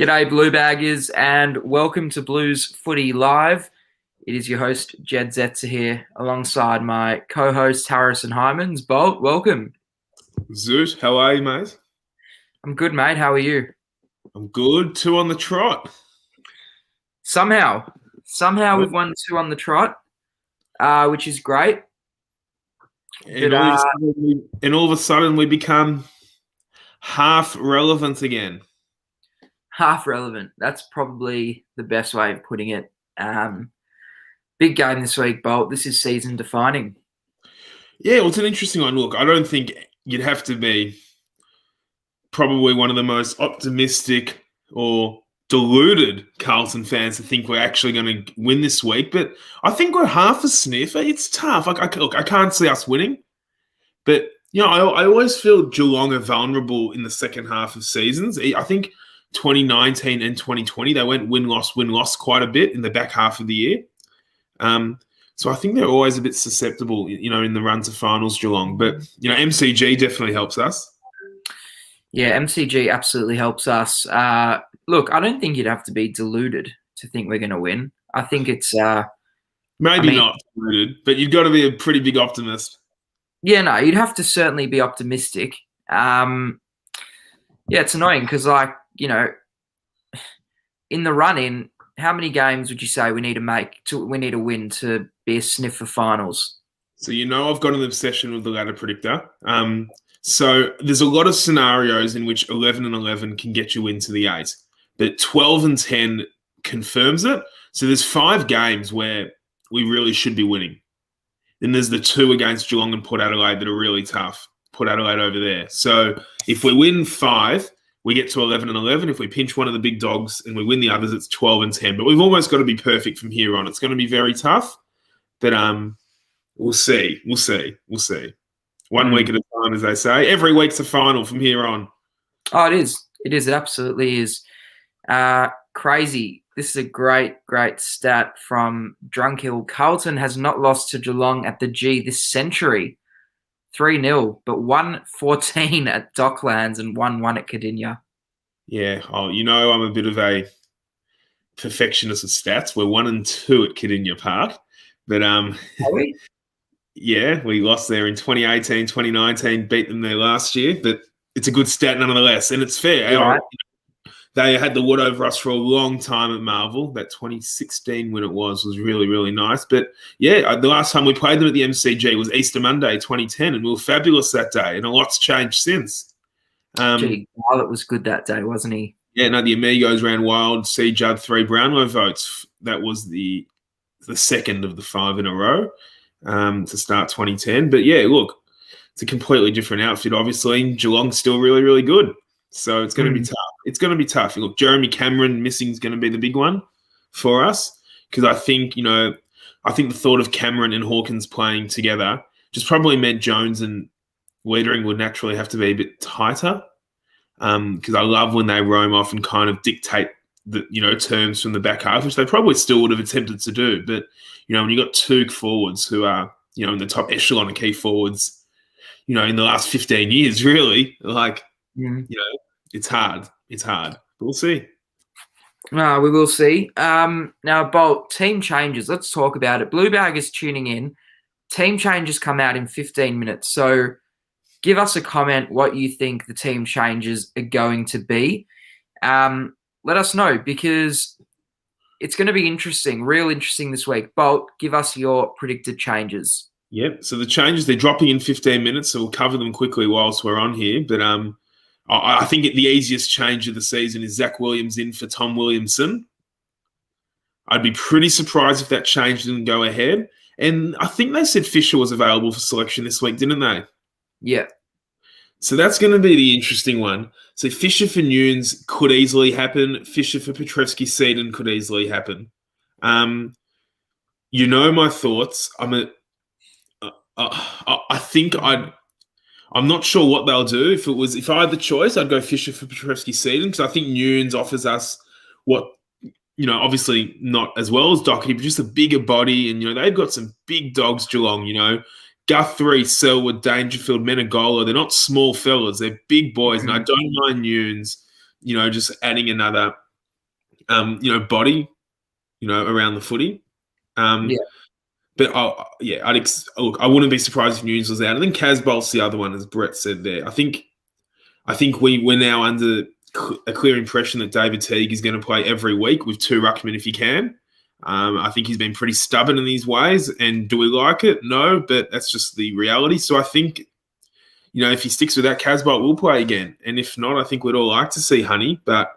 G'day, Blue Baggers, and welcome to Blues Footy Live. It is your host, Jedd Zetzer here, alongside my co-host, Harrison Hymans. Bolt, welcome. Zoot, how are you, mate? I'm good, mate. How are you? I'm good. 2 on the trot. Somehow we've won 2 on the trot, which is great. And all of a sudden we become half relevant again. Half relevant. That's probably the best way of putting it. Big game this week, Bolt. This is season defining. Yeah, well, it's an interesting one. Look, I don't think you'd have to be probably one of the most optimistic or deluded Carlton fans to think we're actually going to win this week. But I think we're half a sniff. It's tough. I can't see us winning. But, I always feel Geelong are vulnerable in the second half of seasons. I think 2019 and 2020, they went win-loss quite a bit in the back half of the year. So I think they're always a bit susceptible, in the run to finals, Geelong. But, MCG definitely helps us. Yeah, MCG absolutely helps us. Look, I don't think you'd have to be deluded to think we're going to win. I think it's... not deluded, but you've got to be a pretty big optimist. Yeah, no, you'd have to certainly be optimistic. It's annoying because, in the run-in, how many games would you say we need to win to be a sniff for finals? So I've got an obsession with the ladder predictor. So there's a lot of scenarios in which 11 and 11 can get you into the 8, but 12 and 10 confirms it. So there's 5 games where we really should be winning. Then there's the 2 against Geelong and Port Adelaide that are really tough. Port Adelaide over there. So if we win 5, we get to 11 and 11. If we pinch one of the big dogs and we win the others, it's 12 and 10. But we've almost got to be perfect from here on. It's going to be very tough. But we'll see. One week at a time, as they say. Every week's a final from here on. Oh, it is. It is. It absolutely is. Crazy. This is a great stat from Drunkhill. Carlton has not lost to Geelong at the G this century. 3-0, but 1-14 at Docklands and 1-1 at Cardinia. Yeah. Oh, I'm a bit of a perfectionist of stats. We're 1-2 at Cardinia Park. But Are we? Yeah, we lost there in 2018, 2019, beat them there last year, but it's a good stat nonetheless, and it's fair. Right. They had the wood over us for a long time at Marvel. That 2016 when it was really, really nice. But yeah, the last time we played them at the MCG was Easter Monday 2010, and we were fabulous that day, and a lot's changed since. Violet was good that day, wasn't he? Yeah, no, the Amigos ran wild. C. Judd 3 Brownlow votes. That was the second of the 5 in a row to start 2010. But yeah, look, it's a completely different outfit, obviously. Geelong's still really, really good. So it's going to be tough. It's going to be tough. Look, Jeremy Cameron missing is going to be the big one for us because I think the thought of Cameron and Hawkins playing together just probably meant Jones and Wiedering would naturally have to be a bit tighter because I love when they roam off and kind of dictate the terms from the back half, which they probably still would have attempted to do. But when you got 2 forwards who are in the top echelon of key forwards, in the last 15 years, really, it's hard. It's hard. But we'll see. We will see. Now, Bolt, team changes. Let's talk about it. Blue Bag is tuning in. Team changes come out in 15 minutes. So give us a comment what you think the team changes are going to be. Let us know because it's going to be interesting, real interesting this week. Bolt, give us your predicted changes. Yep. So the changes, they're dropping in 15 minutes, so we'll cover them quickly whilst we're on here. But I think the easiest change of the season is Zach Williams in for Tom Williamson. I'd be pretty surprised if that change didn't go ahead. And I think they said Fisher was available for selection this week, didn't they? Yeah. So that's going to be the interesting one. So Fisher for Nunes could easily happen. Fisher for Petrevski-Seaton could easily happen. My thoughts. I'm not sure what they'll do. If I had the choice, I'd go Fisher for Petrevski-Seaton because I think Nunes offers us what, obviously not as well as Doherty, but just a bigger body. And, they've got some big dogs, Geelong, Guthrie, Selwood, Dangerfield, Menegola. They're not small fellas. They're big boys. And I don't mind Nunes, just adding another body, around the footy. Yeah. But look, I wouldn't be surprised if Nunes was out. And then Casbolt's the other one, as Brett said there. I think we're now under a clear impression that David Teague is going to play every week with 2 ruckmen if he can. I think he's been pretty stubborn in these ways. And do we like it? No, but that's just the reality. So I think, if he sticks with that, Casbolt will play again. And if not, I think we'd all like to see Honey, but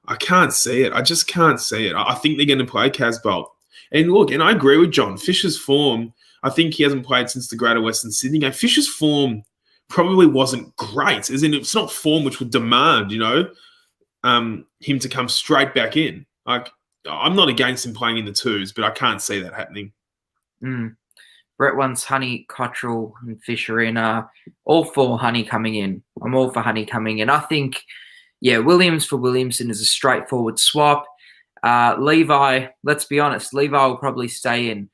I can't see it. I just can't see it. I think they're going to play Casbolt. And look, and I agree with John. Fisher's form, I think he hasn't played since the Greater Western Sydney game. Fisher's form probably wasn't great, as in it's not form which would demand, him to come straight back in. Like, I'm not against him playing in the 2s, but I can't see that happening. Brett wants Honey, Cottrell, and Fisher in. All 4 Honey coming in. I'm all for Honey coming in. I think, Williams for Williamson is a straightforward swap. Levi, let's be honest, Levi will probably stay in.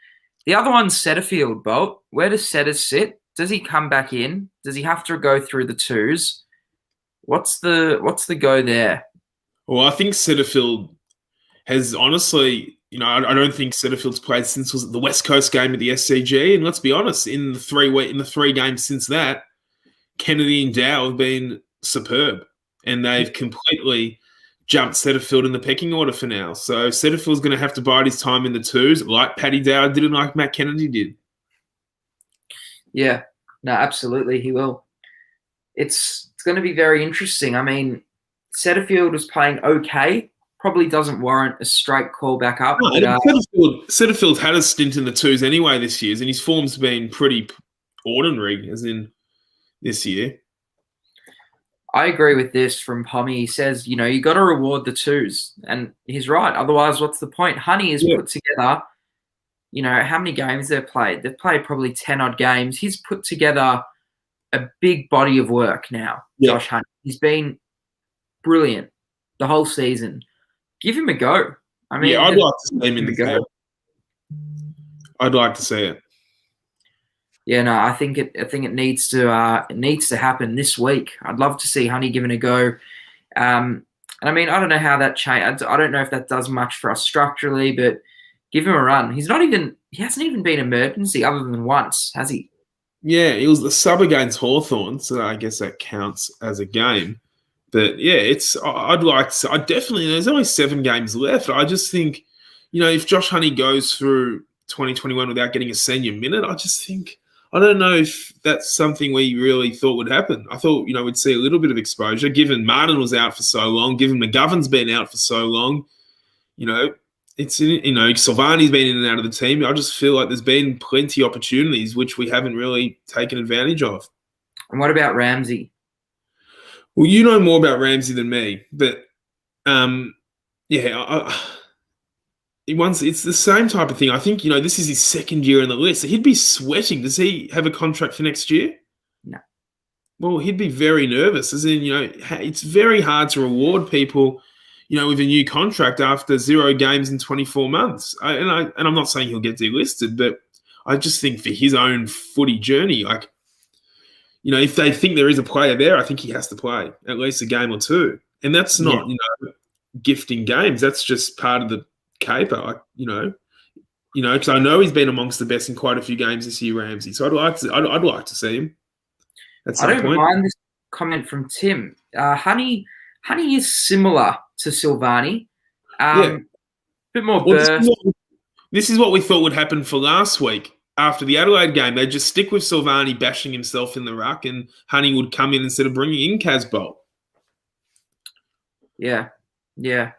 The other one's Setterfield, Bolt. Where does Setters sit? Does he come back in? Does he have to go through the 2s? What's the go there? Well, I think Setterfield has honestly, I don't think Setterfield's played since was the West Coast game at the SCG. And let's be honest, in the 3 games since that, Kennedy and Dow have been superb, and they've completely jumped Setterfield in the pecking order for now. So Setterfield's going to have to bide his time in the 2s, like Paddy Dow did and like Matt Kennedy did. Yeah, no, absolutely, he will. It's going to be very interesting. I mean, Setterfield was playing okay. Probably doesn't warrant a straight call back up. No, Setterfield's had a stint in the 2s anyway this year, and his form's been pretty ordinary, as in this year. I agree with this from Pommy. He says, you got to reward the 2s. And he's right. Otherwise, what's the point? Honey has put together, how many games they've played? They've played probably 10-odd games. He's put together a big body of work now, Josh Honey. He's been brilliant the whole season. Give him a go. I mean, I'd like to see him in the game. I'd like to see it. Yeah, no, I think it needs to happen this week. I'd love to see Honey given a go. And I mean, I don't know how that changed. I don't know if that does much for us structurally, but give him a run. He hasn't even been emergency other than once, has he? Yeah, it was the sub against Hawthorn, so I guess that counts as a game. But yeah, there's only 7 games left. I just think, if Josh Honey goes through 2021 without getting a senior minute, I don't know if that's something we really thought would happen. I thought, we'd see a little bit of exposure, given Martin was out for so long, given McGovern's been out for so long. Silvani's been in and out of the team. I just feel like there's been plenty of opportunities which we haven't really taken advantage of. And what about Ramsey? Well, you know more about Ramsey than me, but it's the same type of thing. I think, this is his 2nd year in the list. So he'd be sweating. Does he have a contract for next year? No. Well, he'd be very nervous. As in, it's very hard to reward people, with a new contract after 0 games in 24 months. And I'm not saying he'll get delisted, but I just think for his own footy journey, if they think there is a player there, I think he has to play at least a game or 2. And that's not, gifting games. That's just part of the caper, because I know he's been amongst the best in quite a few games this year, Ramsey. So I'd like to see him. I don't mind this comment from Tim. Honey is similar to Silvani. Bit more burst. This is what we thought would happen for last week. After the Adelaide game, they'd just stick with Silvani bashing himself in the ruck, and Honey would come in instead of bringing in Casbolt. Yeah. I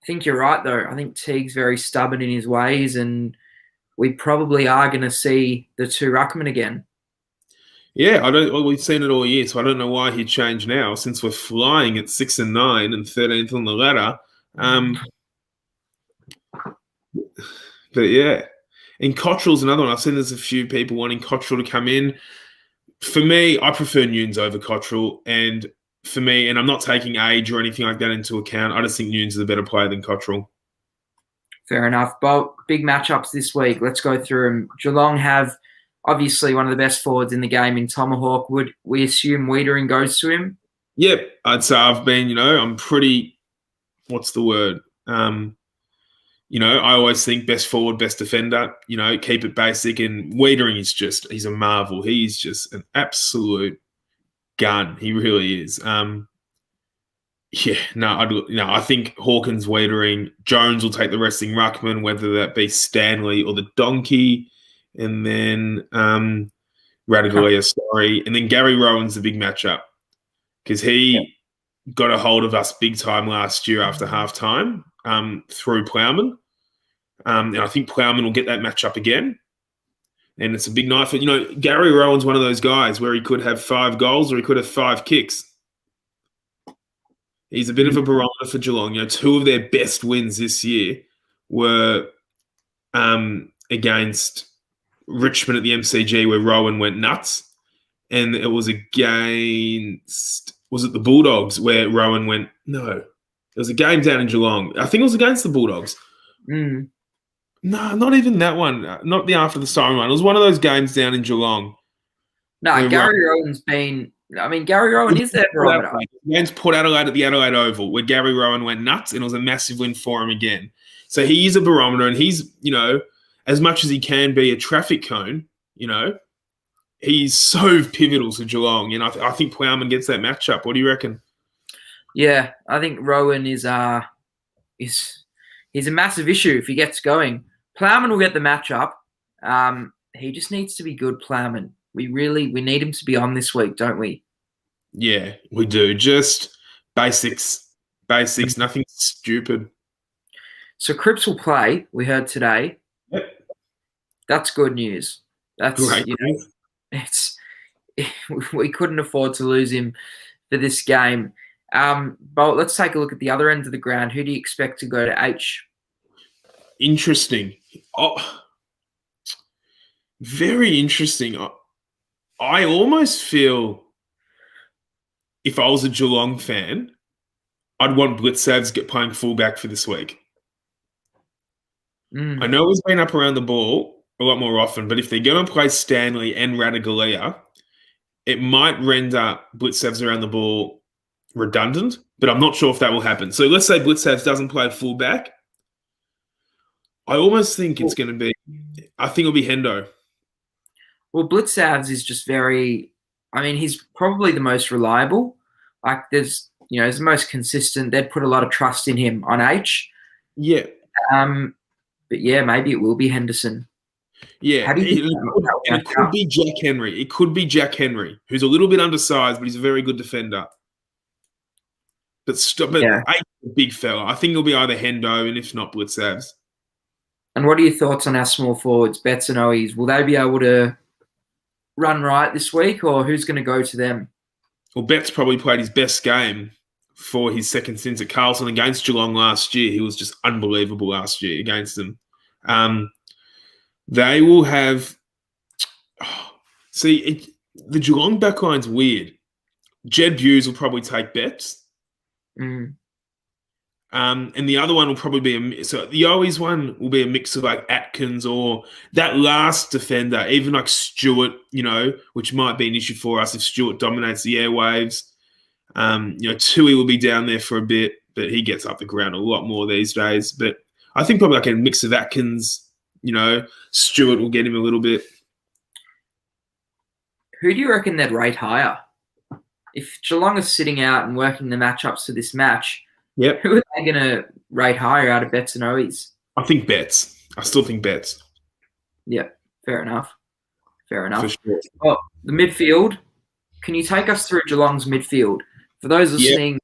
think you're right, though. I think Teague's very stubborn in his ways, and we probably are going to see the 2 ruckmen again. Yeah, we've seen it all year, so I don't know why he'd change now, since we're flying at 6 and 9 and 13th on the ladder. But yeah, and Cottrell's another one. I've seen there's a few people wanting Cottrell to come in. For me, I prefer Nunes over Cottrell, and for me, and I'm not taking age or anything like that into account, I just think Nunes is a better player than Cottrell. Fair enough. Bolt, big matchups this week. Let's go through them. Geelong have obviously one of the best forwards in the game in Tomahawk. Would we assume Wiedering goes to him? Yep. I'd say I'm pretty what's the word? I always think best forward, best defender. Keep it basic. And Wiedering he's a marvel. He's just an absolute gun. He really is. I think Hawkins, Wiedering, Jones will take the resting ruckman, whether that be Stanley or the donkey, and then Radaglia, and then Gary Rowan's the big matchup because he got a hold of us big time last year after halftime through Plowman, and I think Plowman will get that matchup again. And it's a big night for Gary Rowan's one of those guys where he could have 5 goals or he could have 5 kicks. He's a bit of a barometer for Geelong. 2 of their best wins this year were against Richmond at the MCG, where Rowan went nuts, and it was was it the Bulldogs where Rowan went? No, it was a game down in Geelong. I think it was against the Bulldogs. Mm. No, not even that one. Not the after the siren one. It was one of those games down in Geelong. No, Gary Rowan's been. I mean, Gary Rowan is their barometer. Against Port Adelaide at the Adelaide Oval, where Gary Rowan went nuts, and it was a massive win for him again. So he is a barometer, and he's, as much as he can be a traffic cone, he's so pivotal to Geelong. And I think Plowman gets that matchup. What do you reckon? Yeah, I think Rowan is he's a massive issue if he gets going. Plowman will get the matchup. He just needs to be good, Plowman. We need him to be on this week, don't we? Yeah, we do. Just basics, nothing stupid. So Cripps will play, we heard today. Yep. That's good news. That's great. We couldn't afford to lose him for this game. But let's take a look at the other end of the ground. Who do you expect to go to H? Interesting. Oh, very interesting. I almost feel if I was a Geelong fan, I'd want Blitzavs playing fullback for this week. I know he's been up around the ball a lot more often, but if they're going to play Stanley and Radaglia, it might render Blitzavs around the ball redundant, but I'm not sure if that will happen. So let's say Blitzavs doesn't play fullback. I almost think it's going to be – I think it'll be Hendo. Well, Blitzavs is just he's probably the most reliable. He's the most consistent. They'd put a lot of trust in him on H. Yeah. But yeah, maybe it will be Henderson. Yeah. It could be Jack Henry. It could be Jack Henry, who's a little bit undersized, but he's a very good defender. But A's a big fella. I think it'll be either Hendo and if not Blitzavs. And what are your thoughts on our small forwards, Betts and Owies? Will they be able to run right this week, or who's going to go to them? Well, Betts probably played his best game for his second stint at Carlton against Geelong last year. He was just unbelievable last year against them. They will have... the Geelong backline's weird. Jedd Hughes will probably take Betts. And the other one will probably be so the Owies one will be a mix of like Atkins or that last defender, even like Stewart, which might be an issue for us if Stewart dominates the airwaves. Tui will be down there for a bit, but he gets up the ground a lot more these days. But I think probably like a mix of Atkins, Stewart will get him a little bit. Who do you reckon they'd rate higher? If Geelong is sitting out and working the matchups for this match, yep, who are they going to rate higher out of Betts and Owies? I think Betts. I still think Betts. Yeah, fair enough. For sure. Well, the midfield, can you take us through Geelong's midfield? For those listening,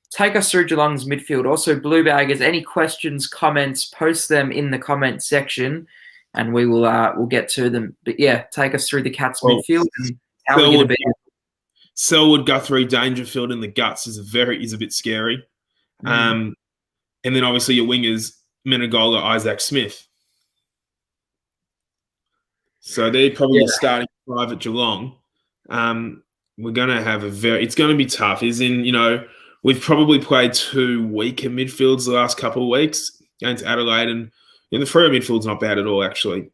take us through Geelong's midfield. Also, Blue Baggers, any questions, comments, post them in the comment section and we will we'll get to them. But yeah, take us through the Cats midfield and how we're going to be. Selwood, Guthrie, Dangerfield in the guts is a bit scary. And then obviously your wingers, Menegola, Isaac Smith. So they're probably the starting 5 at Geelong. We're going to have it's going to be tough. We've probably played 2 weaker midfields the last couple of weeks against Adelaide, and the Freo midfield's not bad at all, actually.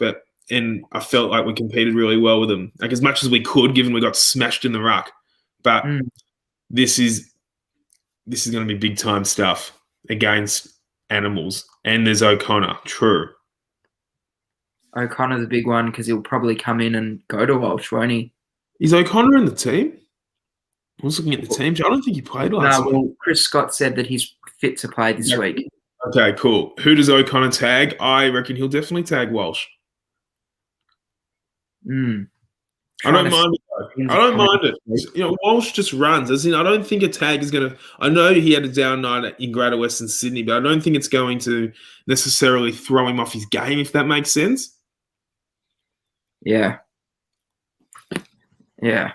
And I felt like we competed really well with them, like as much as we could, given we got smashed in the ruck. But this is going to be big time stuff. against animals. And there's O'Connor. True. O'Connor's a big one because he'll probably come in and go to Walsh, won't he? Is O'Connor in the team? I was looking at the team. I don't think he played last week. Well, Chris Scott said that he's fit to play this week. Okay, cool. Who does O'Connor tag? I reckon he'll definitely tag Walsh. I don't mind it. I don't mind it. Walsh just runs. As in, I don't think a tag is going to. I know he had a down night in Greater Western Sydney, but I don't think it's going to necessarily throw him off his game, if that makes sense. Yeah. Yeah.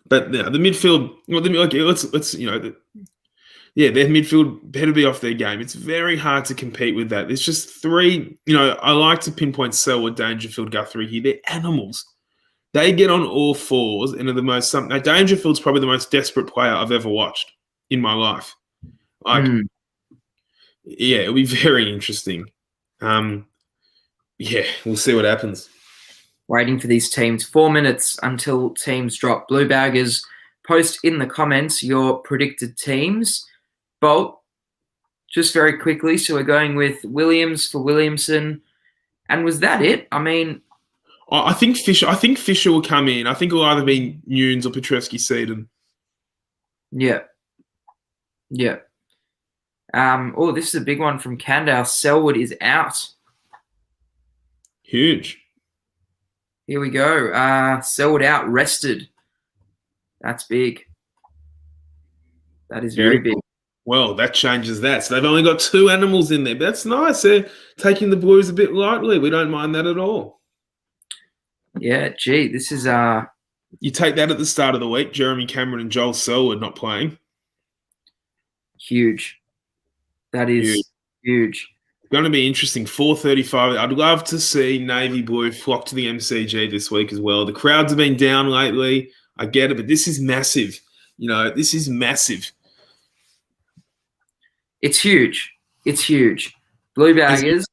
But the midfield. Well, let's their midfield better be off their game. It's very hard to compete with that. There's just three. I like to pinpoint Selwood, Dangerfield, Guthrie here. They're animals. They get on all fours and are the most. Dangerfield's probably the most desperate player I've ever watched in my life. Yeah, it'll be very interesting. Yeah, we'll see what happens. Waiting for these teams. 4 minutes until teams drop. Blue Baggers, post in the comments your predicted teams. Bolt, just very quickly. So we're going with Williams for Williamson. And was that it? I mean, I think Fisher will come in. I think it'll either be Nunes or Petrovsky-Seaton. Yeah. Yeah. This is a big one from Candale. Selwood is out. Huge. Here we go. Selwood out, rested. That's big. That is very big. Well, that changes that. So they've only got 2 animals in there. But that's nice. They're taking the Blues a bit lightly. We don't mind that at all. Yeah, gee, this is You take that at the start of the week, Jeremy Cameron and Joel Selwood not playing. Huge. That is huge. Going to be interesting. 4:35. I'd love to see Navy Blue flock to the MCG this week as well. The crowds have been down lately. I get it, but this is massive. This is massive. It's huge. It's huge. Blue Baggers,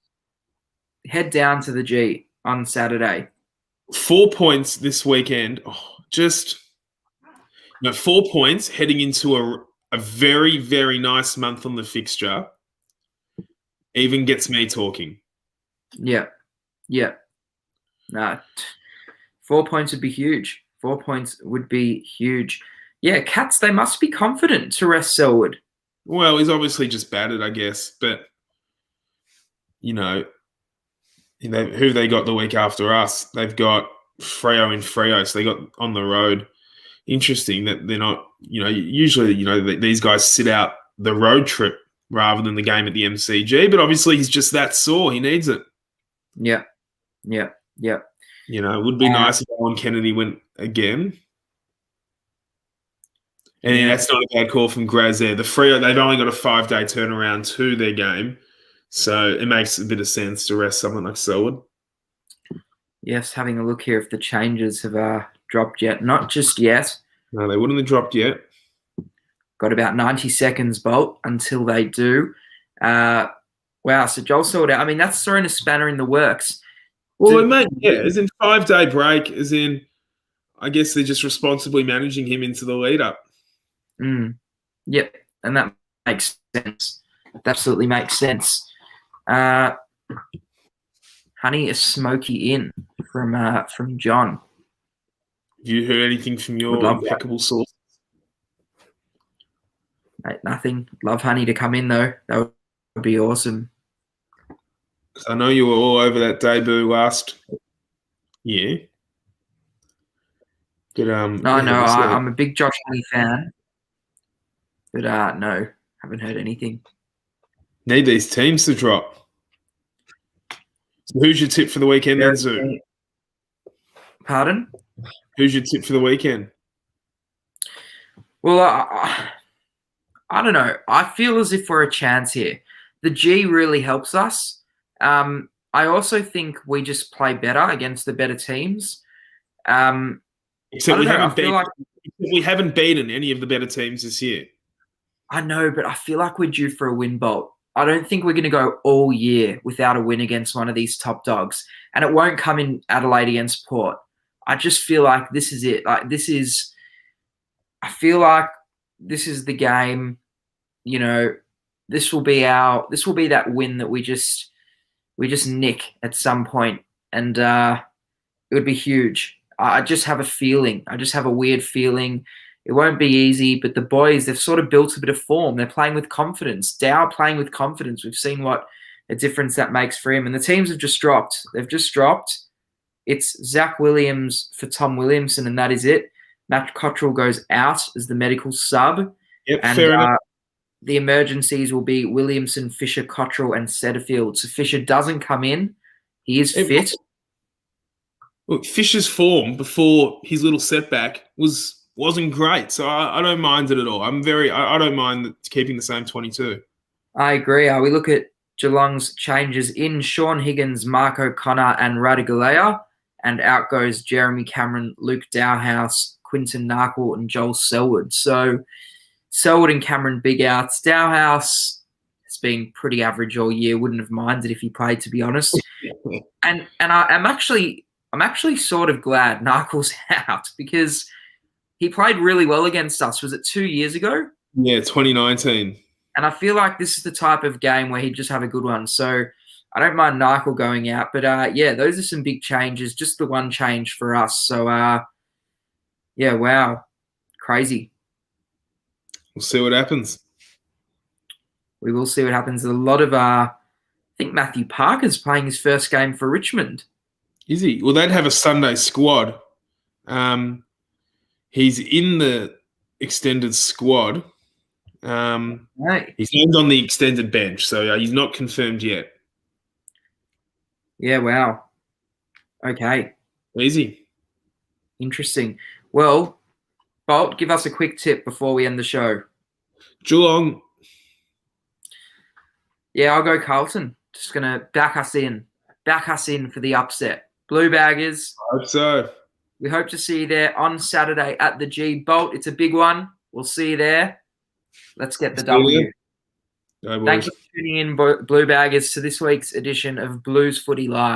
head down to the G on Saturday. 4 points this weekend. 4 points heading into a very, very nice month on the fixture. Even gets me talking. Yeah. Yeah. Nah. 4 points would be huge. 4 points would be huge. Yeah, Cats, they must be confident to rest Selwood. Well, he's obviously just battered, I guess. But, who they got the week after us? They've got Freo and Freo, so they got on the road. Interesting that they're not, usually, these guys sit out the road trip rather than the game at the MCG. But obviously he's just that sore. He needs it. Yeah. Yeah. Yeah. It would be nice if Owen Kennedy went again. And that's not a bad call from Graz there. The Freo, they've only got a 5-day turnaround to their game. So it makes a bit of sense to rest someone like Selwood. Yes, having a look here if the changes have dropped yet. Not just yet. No, they wouldn't have dropped yet. Got about 90 seconds, Bolt, until they do. Wow, so Joel Selwood out. I mean, that's throwing a spanner in the works. Well, as in 5-day break, as in, I guess they're just responsibly managing him into the lead-up. Yep, and that makes sense. That absolutely makes sense. Honey, a smoky in from John. Have you heard anything from your impeccable source? Mate, nothing. Love Honey to come in, though. That would be awesome. I know you were all over that debut last year. But, no, I'm a big Josh Honey fan. But, no, haven't heard anything. Need these teams to drop. So who's your tip for the weekend then, Zoo? Pardon? Who's your tip for the weekend? Well, I don't know. I feel as if we're a chance here. The G really helps us. I also think we just play better against the better teams. Except we haven't beaten any of the better teams this year. I know, but I feel like we're due for a win, Bolt. I don't think we're going to go all year without a win against one of these top dogs. And it won't come in Adelaide against Port. I just feel like this is it. I feel like this is the game, this will be that win that we just nick at some point, and it would be huge. I just have a feeling. I just have a weird feeling. It won't be easy, but the boys, they've sort of built a bit of form. They're playing with confidence. Dow playing with confidence. We've seen what a difference that makes for him. And the teams have just dropped. They've just dropped. It's Zach Williams for Tom Williamson, and that is it. Matt Cottrell goes out as the medical sub. Yep, and fair enough. the emergencies will be Williamson, Fisher, Cottrell, and Setterfield. So Fisher doesn't come in. He is fit. Look, Fisher's form before his little setback wasn't great, so I don't mind it at all. I don't mind keeping the same 22. I agree. We look at Geelong's changes in: Sean Higgins, Mark O'Connor, and Radigalea, and out goes Jeremy Cameron, Luke Dowhouse, Quinton Narkle, and Joel Selwood. So Selwood and Cameron big outs. Dowhouse has been pretty average all year. Wouldn't have minded if he played, to be honest. and I'm actually sort of glad Narkle's out, because he played really well against us. Was it 2 years ago? Yeah, 2019. And I feel like this is the type of game where he'd just have a good one. So I don't mind Narkle going out. But, yeah, those are some big changes. Just the one change for us. So, yeah, wow. Crazy. We'll see what happens. We will see what happens. A lot of, I think Matthew Parker's playing his first game for Richmond. Is he? Well, they'd have a Sunday squad. He's in the extended squad. Right. He's named on the extended bench, so he's not confirmed yet. Yeah, wow. Okay. Easy. Interesting. Well, Bolt, give us a quick tip before we end the show. Geelong. Yeah, I'll go Carlton. Just going to back us in for the upset. Blue Baggers. I hope so. We hope to see you there on Saturday at the G. Bolt, it's a big one. We'll see you there. Let's get the W. Go, Thank you for tuning in, Blue Baggers, to this week's edition of Blues Footy Live.